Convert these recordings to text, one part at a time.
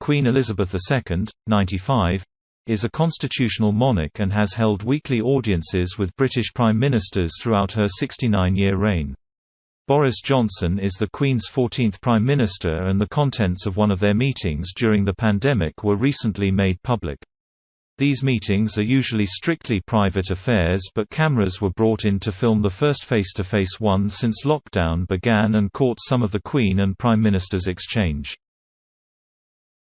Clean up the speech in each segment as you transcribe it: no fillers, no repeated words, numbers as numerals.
Queen Elizabeth II, 95, is a constitutional monarch and has held weekly audiences with British Prime Ministers throughout her 69-year reign. Boris Johnson is the Queen's 14th Prime Minister, and the contents of one of their meetings during the pandemic were recently made public. These meetings are usually strictly private affairs, but cameras were brought in to film the first face-to-face one since lockdown began and caught some of the Queen and Prime Minister's exchange.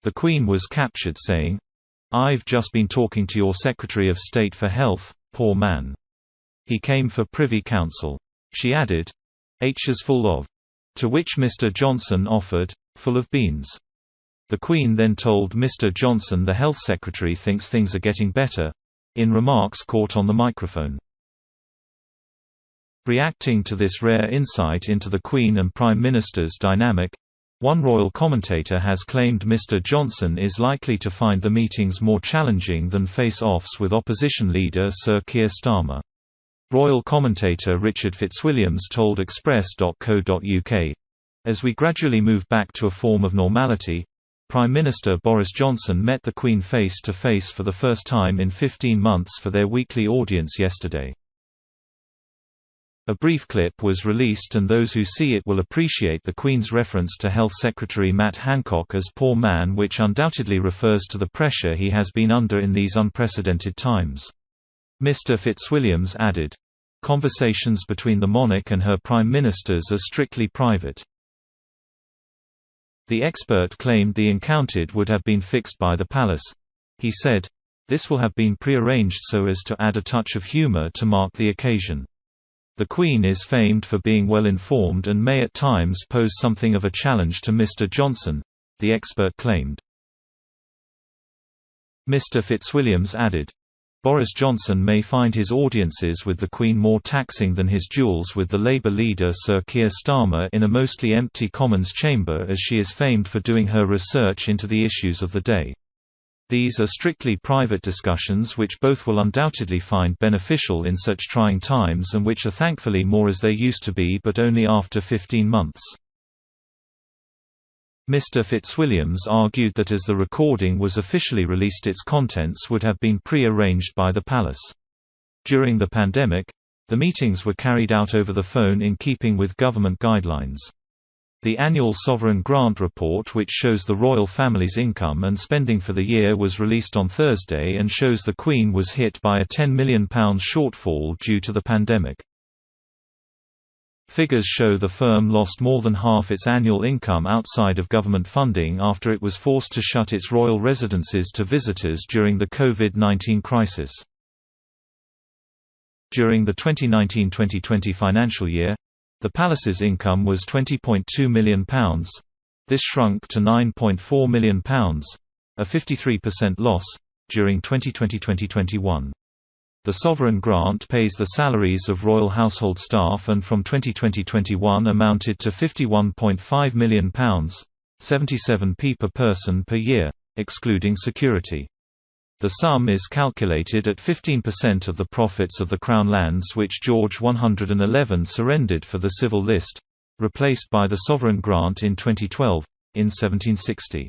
The Queen was captured saying, "I've just been talking to your Secretary of State for Health, poor man. He came for Privy Council." She added, "H is full of," to which Mr. Johnson offered, "full of beans." The Queen then told Mr. Johnson the Health Secretary thinks things are getting better, in remarks caught on the microphone. Reacting to this rare insight into the Queen and Prime Minister's dynamic, one royal commentator has claimed Mr. Johnson is likely to find the meetings more challenging than face-offs with opposition leader Sir Keir Starmer. Royal commentator Richard Fitzwilliams told Express.co.uk, "As we gradually move back to a form of normality, Prime Minister Boris Johnson met the Queen face-to-face for the first time in 15 months for their weekly audience yesterday." A brief clip was released, and those who see it will appreciate the Queen's reference to Health Secretary Matt Hancock as "poor man," which undoubtedly refers to the pressure he has been under in these unprecedented times. Mr. Fitzwilliams added, "Conversations between the monarch and her prime ministers are strictly private." The expert claimed the encounter would have been fixed by the palace. He said, "This will have been pre-arranged so as to add a touch of humor to mark the occasion. The Queen is famed for being well informed and may at times pose something of a challenge to Mr. Johnson," the expert claimed. Mr. Fitzwilliams added, "Boris Johnson may find his audiences with the Queen more taxing than his duels with the Labour leader Sir Keir Starmer in a mostly empty Commons chamber, as she is famed for doing her research into the issues of the day. These are strictly private discussions which both will undoubtedly find beneficial in such trying times, and which are thankfully more as they used to be, but only after 15 months. Mr. Fitzwilliams argued that as the recording was officially released, its contents would have been pre-arranged by the palace. During the pandemic, the meetings were carried out over the phone in keeping with government guidelines. The annual Sovereign Grant Report, which shows the royal family's income and spending for the year, was released on Thursday and shows the Queen was hit by a £10 million shortfall due to the pandemic. Figures show the firm lost more than half its annual income outside of government funding after it was forced to shut its royal residences to visitors during the COVID-19 crisis. During the 2019-2020 financial year, the palace's income was £20.2 million. This shrunk to £9.4 million, a 53% loss, during 2020-2021. The sovereign grant pays the salaries of royal household staff, and from 2020-21 amounted to £51.5 million, 77p per person per year, excluding security. The sum is calculated at 15% of the profits of the Crown lands which George 111 surrendered for the civil list, replaced by the sovereign grant in 2012, in 1760.